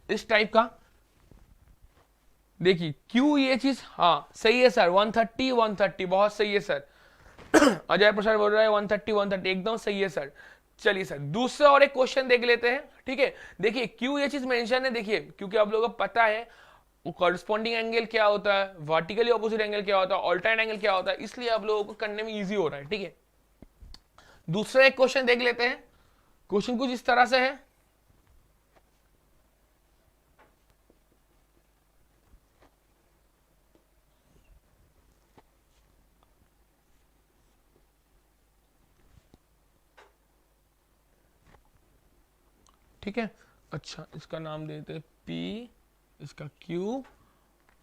इस टाइप का। देखिए क्यों ये चीज, हाँ सही है सर, 130 130 बहुत सही है सर। अजय प्रसाद बोल रहा है 130 130 एकदम सही है सर। चलिए सर दूसरा और एक क्वेश्चन देख लेते हैं, ठीक है। देखिए क्यों ये चीज मेंशन है, देखिए क्योंकि आप लोगों को पता है वो कॉरस्पॉन्डिंग एंगल क्या होता है, वर्टिकली ऑपोजिट एंगल क्या होता है, ऑल्टरनेट एंगल क्या होता है, इसलिए आप लोगों को करने में इजी हो रहा है, ठीक है। दूसरा एक क्वेश्चन देख लेते हैं। क्वेश्चन कुछ इस तरह से है, ठीक है। अच्छा इसका नाम देते हैं P, इसका Q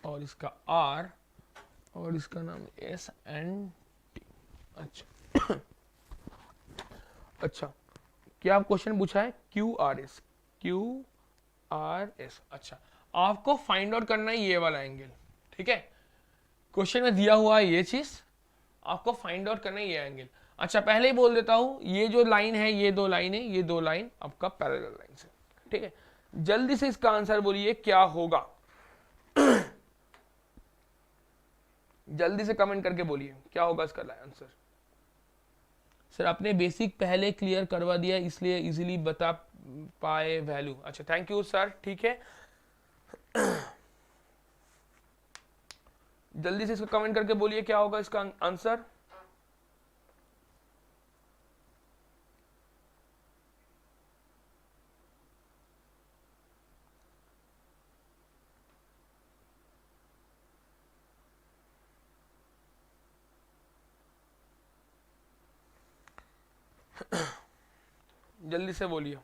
और इसका R और इसका नाम S एंड T। अच्छा अच्छा क्या क्वेश्चन पूछा है QRS, QRS। अच्छा आपको फाइंड आउट करना है ये वाला एंगल, ठीक है। क्वेश्चन में दिया हुआ है ये चीज, आपको फाइंड आउट करना है ये एंगल। अच्छा पहले ही बोल देता हूं ये जो लाइन है, ये दो लाइन है, ये दो लाइन आपका पैरेलल लाइन है, ठीक है। जल्दी से इसका आंसर बोलिए क्या होगा। जल्दी से कमेंट करके बोलिए क्या होगा इसका आंसर। सर आपने बेसिक पहले क्लियर करवा दिया इसलिए इजीली बता पाए वैल्यू। अच्छा थैंक यू सर, ठीक है। जल्दी से इसको कमेंट करके बोलिए क्या होगा इसका आंसर। जल्दी से बोलिए।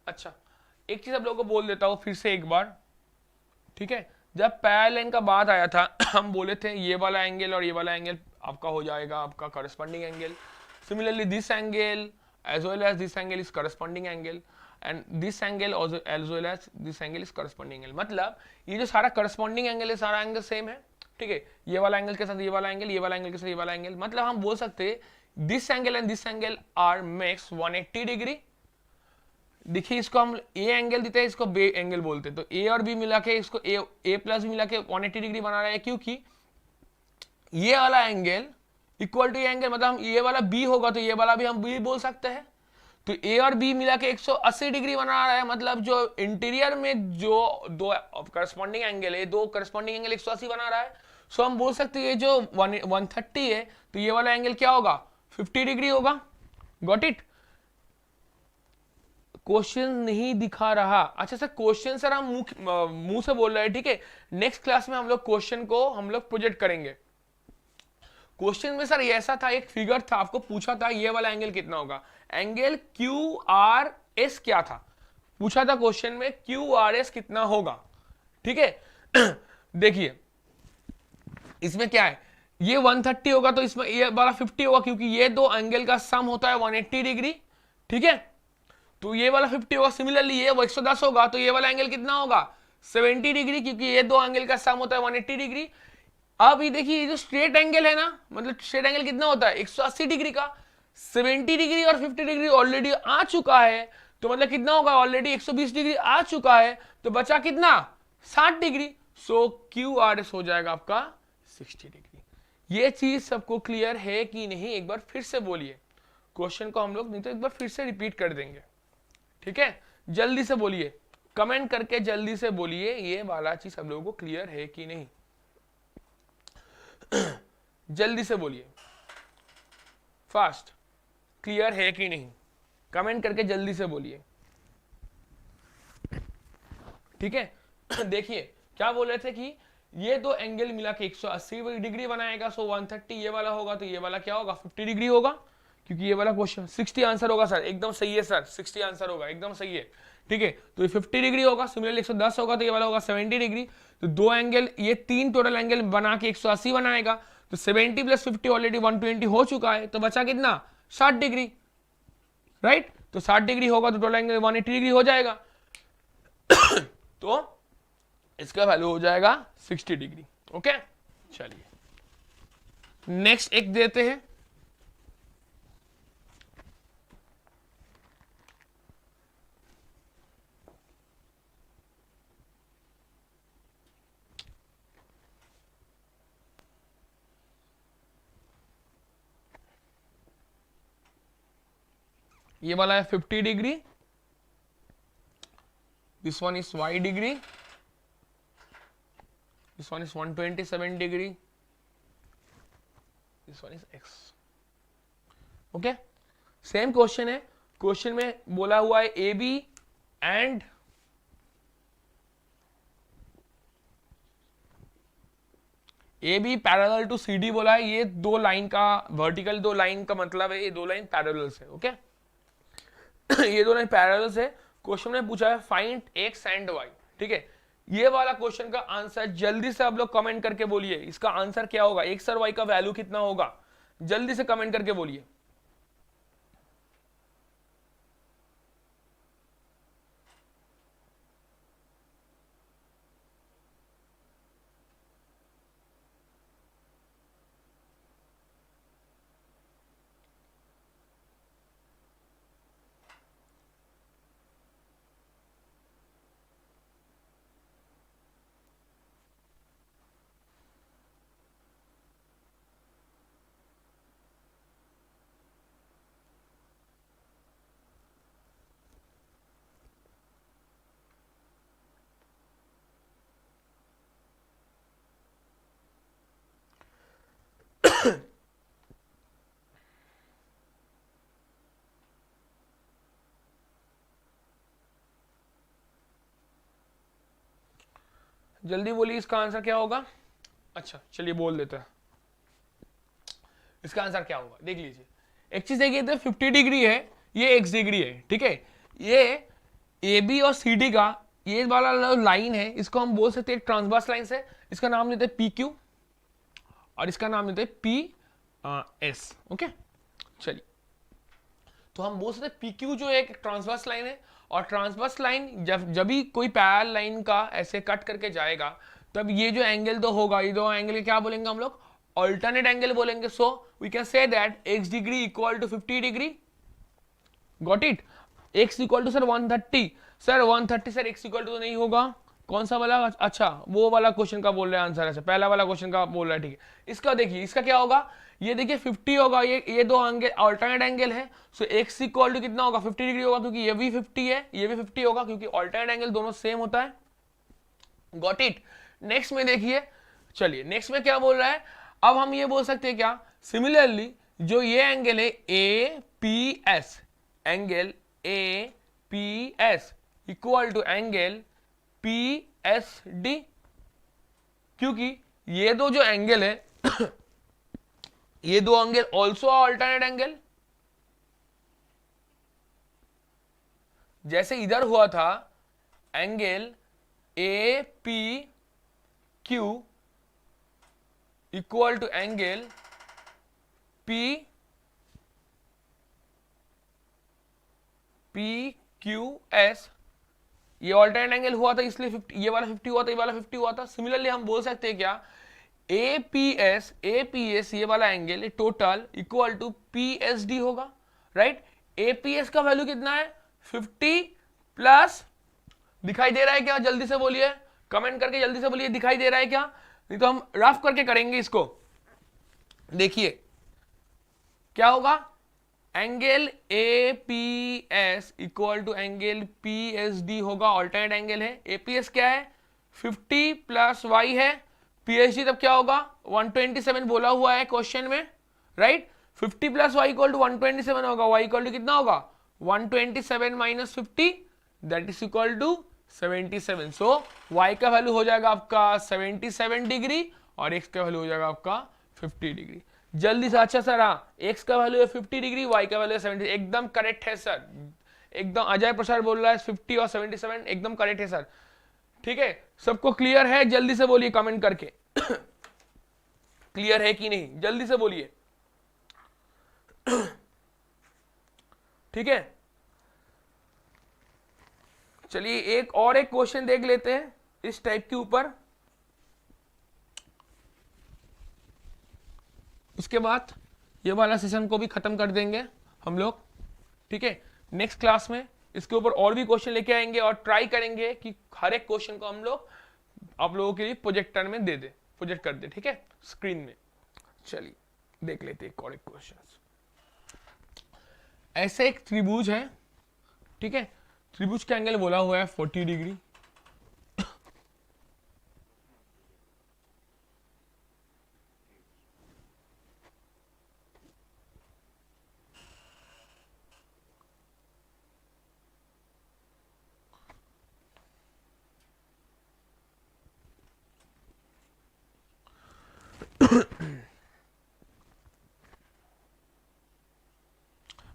अच्छा एक चीज आप लोगों को बोल देता हूं फिर से एक बार, ठीक है। जब पैरेलल लाइन का बात आया था हम बोले थे ये वाला एंगल और ये वाला एंगल आपका हो जाएगा आपका corresponding angle. Similarly this angle as well as this angle is corresponding angle and this angle also as well as this angle is corresponding angle। मतलब ये जो सारा corresponding angle है सारा एंगल सेम है, ठीक है। ये वाला एंगल के साथ ये वाला एंगल, ये वाला एंगल के साथ ये वाला एंगल, मतलब हम बोल सकते हैं this angle and this angle are makes 180 degree. देखिए इसको हम ए एंगल देते हैं, इसको बी एंगल बोलते हैं, तो ए और बी मिला के इसको ए प्लस बी मिला के 180 डिग्री बना रहा है, क्योंकि ये वाला एंगल इक्वल टू ये एंगल, मतलब हम ये वाला बी होगा तो ये वाला भी हम बी बोल सकते हैं। तो ए और बी मिला के 180 डिग्री बना रहा है, मतलब जो इंटीरियर में जो दो करस्पॉन्डिंग एंगल है, दो करस्पॉन्डिंग एंगल 180 बना रहा है। सो हम बोल सकते हैं जो 130 है तो ये वाला एंगल क्या होगा 50 डिग्री होगा। Got it? क्वेश्चन नहीं दिखा रहा। अच्छा सर क्वेश्चन सर हम मुंह से बोल रहे हैं, ठीक है। नेक्स्ट क्लास में हम लोग क्वेश्चन को हम लोग प्रोजेक्ट करेंगे। क्वेश्चन में सर ये ऐसा था, एक फिगर था, आपको पूछा था ये वाला एंगल कितना होगा, एंगल QRS क्या था, पूछा था क्वेश्चन में QRS कितना होगा, ठीक है। देखिए इसमें क्या है, ये 130 होगा तो इसमें ये वाला 50 होगा, क्योंकि ये दो एंगल का सम होता है 180 डिग्री, ठीक है। तो ये वाला 50 होगा। सिमिलरली ये 110 होगा तो ये वाला एंगल कितना होगा 70 डिग्री, क्योंकि ये दो एंगल का सम होता है 180 डिग्री। अब ये देखिए ये जो स्ट्रेट एंगल है ना, मतलब स्ट्रेट एंगल कितना होता है 180 डिग्री का, 70 डिग्री और 50 डिग्री ऑलरेडी आ चुका है, तो मतलब कितना होगा ऑलरेडी 120 डिग्री आ चुका है, तो बचा कितना 60 डिग्री। सो QRS हो जाएगा आपका 60 डिग्री। ये चीज सबको क्लियर है कि नहीं, एक बार फिर से बोलिए क्वेश्चन को, हम लोग नहीं तो एक बार फिर से रिपीट कर देंगे, ठीक है। जल्दी से बोलिए, कमेंट करके जल्दी से बोलिए ये वाला चीज सब लोगों को क्लियर है कि नहीं। जल्दी से बोलिए, फास्ट, क्लियर है कि नहीं, कमेंट करके जल्दी से बोलिए, ठीक है। देखिए क्या बोल रहे थे कि ये दो एंगल मिला के 180 डिग्री बनाएगा, सो 130 ये वाला होगा तो ये वाला क्या होगा 50 डिग्री होगा, क्योंकि ये वाला क्वेश्चन 60 आंसर होगा सर, एकदम सही है सर, 60 आंसर होगा, एकदम सही है, ठीक है। तो ये 50 डिग्री होगा, सिमिलरली 110 होगा तो ये वाला होगा 70 डिग्री। तो दो एंगल, ये तीन टोटल एंगल बना के 180 बनाएगा, तो 70 प्लस 50 ऑलरेडी 120 हो चुका है, तो बचा कितना 60 डिग्री, राइट। तो 60 डिग्री होगा तो टोटल एंगल 180 डिग्री हो जाएगा। तो इसका वैल्यू हो जाएगा 60 डिग्री। ओके, चलिए नेक्स्ट एक देते हैं। ये वाला है 50 degree, this one is y degree, this one is 127 degree, this one is x। Okay, same question है। क्वेश्चन में बोला हुआ है A B and A B parallel to C D बोला है। ये दो लाइन का वर्टिकल, दो लाइन का मतलब है ये दो लाइन पैरेलल्स है। ओके ये दो लाइन पैरेलल्स है। क्वेश्चन में पूछा है फाइंड एक्स एंड वाई। ठीक है, ये वाला क्वेश्चन का आंसर जल्दी से आप लोग कमेंट करके बोलिए, इसका आंसर क्या होगा, एक्स और वाई का वैल्यू कितना होगा, जल्दी से कमेंट करके बोलिए। जल्दी बोलिए इसका आंसर क्या होगा। अच्छा चलिए बोल देते हैं इसका आंसर क्या होगा। देख लीजिए, एक चीज देखिए, तो 50 डिग्री है, ये x डिग्री है। ठीक है, ये ए बी और सी डी का ये वाला लाइन है, इसको हम बोल सकते हैं एक ट्रांसवर्स लाइन से। इसका नाम लेते हैं पी क्यू और इसका नाम लेते हैं पी एस। ओके, चलिए तो हम बोल सकते हैं पी क्यू जो एक ट्रांसवर्स लाइन है, और ट्रांसवर्स लाइन जब भी कोई पैरेलल लाइन का ऐसे कट करके जाएगा, तब ये जो एंगल तो होगा, ये दो एंगल क्या बोलेंगे हम लोग, अल्टरनेट एंगल बोलेंगे। So we can say that x degree equal to 50 degree. Got it. x equal to sir 130, sir 130 sir x equal to तो नहीं होगा। कौन सा वाला, अच्छा वो वाला क्वेश्चन का बोल रहे हैं आंसर, अच्छा पहला वाला क्वेश्चन का बोल रहा है। ठीक है, इसका देखिए, इसका क्या होगा, ये देखिए 50 होगा, ये दो एंगल अल्टरनेट एंगल है। सो x इक्वल टू कितना होगा, 50 डिग्री होगा, क्योंकि ये भी 50 है, ये भी 50 होगा, क्योंकि अल्टरनेट एंगल दोनों सेम होता है। Got it. नेक्स्ट में देखिए, चलिए नेक्स्ट में क्या बोल रहा है, अब हम ये बोल सकते हैं क्या, सिमिलरली जो ये एंगल है A P S, angle A P S equal to angle P S D, क्योंकि ये दो जो एंगल है ये दो एंगल ऑल्सो अल्टरनेट एंगल। जैसे इधर हुआ था angle A P Q equal to angle P Q S, ये ऑल्टरनेट एंगल हुआ था, इसलिए 50, ये वाला 50 हुआ था, ये वाला 50 हुआ था। सिमिलरली हम बोल सकते हैं क्या, ए पी एस ये वाला angle total equal to P S D होगा। राइट, ए पी एस का वैल्यू कितना है, 50 प्लस, दिखाई दे रहा है क्या, जल्दी से बोलिए, कमेंट करके जल्दी से बोलिए दिखाई दे रहा है क्या, नहीं तो हम रफ करके करेंगे इसको। देखिए क्या होगा, angle A P S equal to angle P S D होगा, ऑल्टरनेट एंगल है। ए पी एस क्या है, 50 प्लस वाई है, पी एस डी तब क्या होगा, 127 बोला हुआ है क्वेश्चन में। Right, 50 plus Y equal to 127 होगा, वाई इक्वल टू कितना होगा, 127 minus 50, that is equal to 77। So y का वैल्यू हो जाएगा आपका 77 डिग्री और x का वैल्यू हो जाएगा आपका 50 डिग्री। जल्दी से, अच्छा सर, हाँ x का वैल्यू है 50 डिग्री, y का वैल्यू है 70, एकदम करेक्ट है सर, एकदम अजय प्रसाद बोल रहा है 50 और 77 एकदम करेक्ट है सर। ठीक है, सबको क्लियर है, जल्दी से बोलिए कमेंट करके क्लियर है कि नहीं, जल्दी से बोलिए। ठीक है, चलिए एक क्वेश्चन देख लेते हैं इस टाइप के ऊपर, उसके बाद ये वाला सेशन को भी खत्म कर देंगे हम लोग, ठीक है। नेक्स्ट क्लास में इसके ऊपर और भी क्वेश्चन लेके आएंगे और ट्राई करेंगे कि हर एक क्वेश्चन को हम लोग आप लोगों के लिए प्रोजेक्टर में दे दे, प्रोजेक्ट कर दे, ठीक है, स्क्रीन में। चलिए देख लेते हैं और एक क्वेश्चन। ऐसे एक त्रिभुज है, ठीक है, त्रिभुज का एंगल बोला हुआ है 40 डिग्री।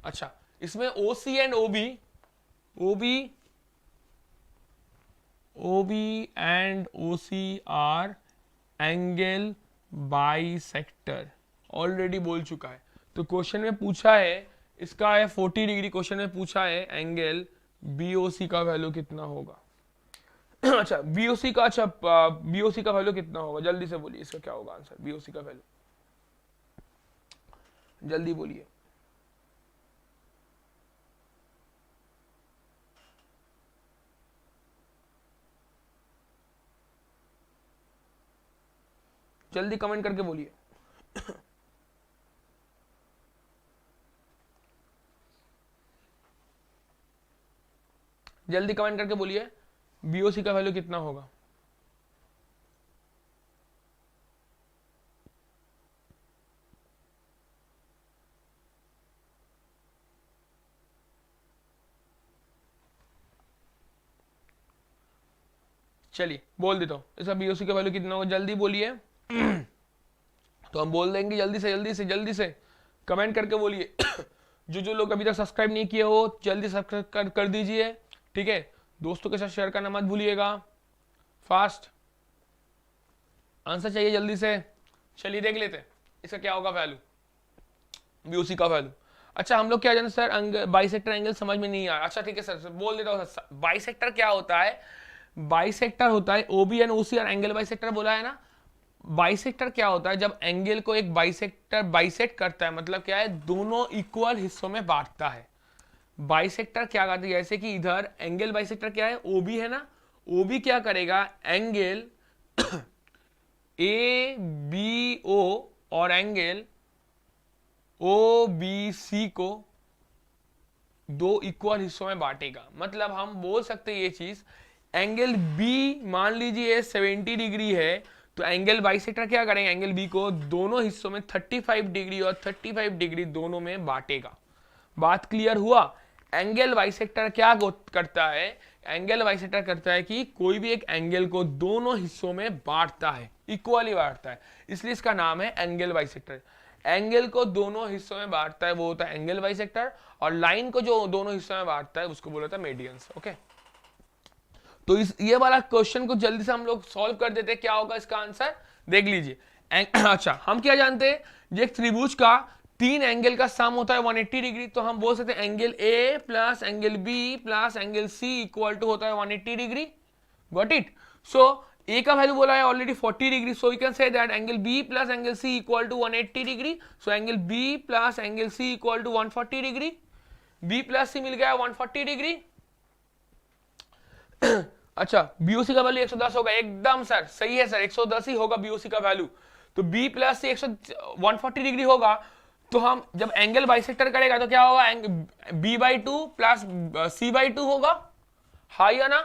अच्छा, इसमें OC and OB and OC R angle bisector, already बोल चुका है। तो क्वेश्चन में पूछा है, इसका है 40 डिग्री, क्वेश्चन में पूछा है एंगल BOC का वैल्यू कितना होगा। अच्छा BOC का वैल्यू कितना होगा, जल्दी से बोलिए, इसका क्या होगा आंसर, BOC का वैल्यू जल्दी बोलिए। जल्दी कमेंट करके बोलिए। जल्दी कमेंट करके बोलिए BOC का वैल्यू कितना होगा। चलिए बोल देता हूं, इसका BOC का वैल्यू कितना होगा, जल्दी बोलिए। तो हम बोल देंगे, जल्दी से कमेंट करके बोलिए। जो लोग अभी तक सब्सक्राइब नहीं किए हो जल्दी सब्सक्राइब कर दीजिए, ठीक है। दोस्तों के साथ शेयर करना मत भूलिएगा। फास्ट आंसर चाहिए जल्दी से। चलिए देख लेते हैं इसका क्या होगा वैल्यू, BOC का वैल्यू। अच्छा हम लोग क्या जानते सर, बाइसेक्टर एंगल समझ में नहीं आया। अच्छा ठीक है सर, बोल देता हूँ। बाइसेक्टर क्या होता है, बाइसेक्टर होता है OB एंड OC और एंगल बाइसेक्टर बोला है ना। बाइसेक्टर क्या होता है, जब एंगल को एक बाइसेक्टर बाइसेक्ट करता है, मतलब क्या है, दोनों इक्वल हिस्सों में बांटता है। बाइसेक्टर क्या करता है, जैसे कि इधर एंगल बाइसेक्टर क्या है, OB है ना, OB क्या करेगा, एंगल ABO और एंगल OBC को दो इक्वल हिस्सों में बांटेगा। मतलब हम बोल सकते हैं ये चीज, एंगल B मान लीजिए 70 डिग्री है, तो एंगल बाइसेक्टर क्या करेंगे, एंगल B को दोनों हिस्सों में 35 डिग्री और 35 डिग्री दोनों में बांटेगा। बात क्लियर हुआ। एंगल बाइसेक्टर क्या करता है, एंगल बाइसेक्टर करता है कि कोई भी एक एंगल को दोनों हिस्सों में बांटता है, इक्वली बांटता है, इसलिए इसका नाम है एंगल बाइसेक्टर। एंगल को दोनों हिस्सों में बांटता है वो होता है एंगल बाइसेक्टर, और लाइन को जो दोनों हिस्सों में बांटता है उसको बोला जाता है मेडियंस। ओके, तो ये वाला क्वेश्चन को जल्दी से हम लोग सॉल्व कर देते हैं, क्या होगा इसका आंसर देख लीजिए। अच्छा हम क्या जानते हैं, ये त्रिभुज का तीन एंगल का सम होता है 180 डिग्री, तो हम बोल सकते हैं angle A plus angle B plus angle C equal to होता है 180 degree. Got it. So A का वैल्यू बोला है already 40 degree, so you can say that angle B plus angle C equal to 180 degree. So angle B plus angle C equal to 140 degree. B plus C मिल गया 140 degree. अच्छा BOC का value 110 होगा, एकदम sir सही है sir, 110 ही होगा BOC का वैल्यू। तो B प्लस C 140 डिग्री होगा, तो हम जब एंगल बाइसेक्टर करेगा तो क्या होगा, B/2 प्लस C/2 होगा, हाँ या ना।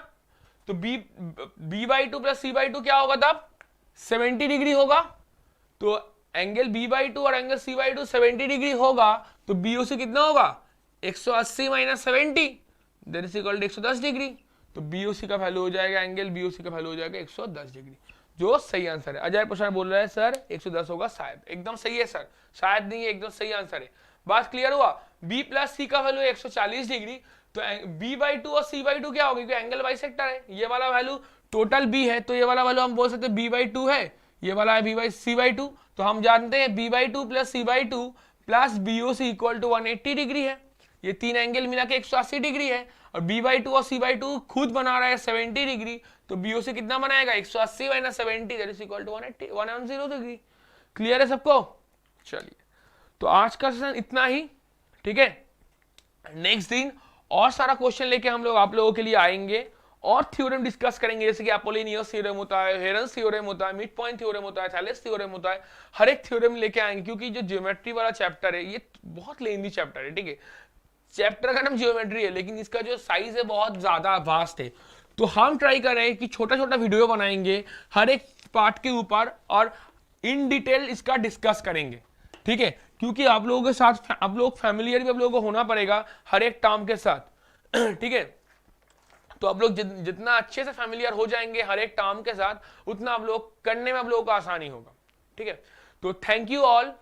तो B/2 प्लस C/2 क्या होगा तब 70 डिग्री होगा। तो एंगल B/2 और एंगल C/2 70 डिग्री होगा, तो BOC कितना होगा 180 minus 70 that is equal to 110 degree. तो BOC का वैल्यू हो जाएगा, एंगल BOC का वैल्यू हो जाएगा 110 डिग्री, जो सही आंसर है। अजय प्रसाद बोल रहा है सर 110 होगा शायद, एकदम सही है सर, शायद नहीं है, एकदम सही आंसर है। बात क्लियर हुआ। B प्लस C का वैल्यू 140 डिग्री, तो B/2 और C/2 क्या होगी, क्योंकि एंगल बाइसेक्टर है। ये वाला वैल्यू टोटल B है, तो ये वाला वैल्यू हम बोल सकते हैं B/2 है, ये वाला है C/2। तो हम जानते हैं B/2 plus C/2 plus BOC equal to 180 degree है। ये 3 एंगल मिला के 180 डिग्री है, और b/2 और c/2 खुद बना रहा है 70 डिग्री, तो BO से कितना बनाएगा 180 minus 70 that is equal to 110 degree. Clear है सबको? चलिए, तो आज का सेशन इतना ही, ठीक है। नेक्स्ट दिन और सारा क्वेश्चन लेके हम लोग आप लोगों के लिए आएंगे और थ्योरम डिस्कस करेंगे, जैसे कि अपोलिनियस थ्योरम होता है, हेरन्स थ्योरम होता है, मिड पॉइंट थ्योरम होता है, थैलेस थ्योरम होता है, हर एक थ्योरम लेके आएंगे, क्योंकि जो ज्योमेट्री वाला चैप्टर है ये बहुत लेंदी चैप्टर है, ठीक है। चैप्टर का नाम ज्योमेट्री है, लेकिन इसका जो साइज है बहुत ज्यादा वास्ट है, तो हम ट्राई कर रहे हैं कि छोटा छोटा वीडियो बनाएंगे हर एक पार्ट के ऊपर और इन डिटेल इसका डिस्कस करेंगे, ठीक है। क्योंकि आप लोगों के साथ आप लोग फैमिलियर भी आप लोगों को होना पड़ेगा हर एक टर्म के साथ, ठीक है। तो आप लोग जितना अच्छे से फैमिलियर हो जाएंगे हर एक टर्म के साथ, उतना आप लोग करने में आप लोगों को आसानी होगा, ठीक है। तो थैंक यू ऑल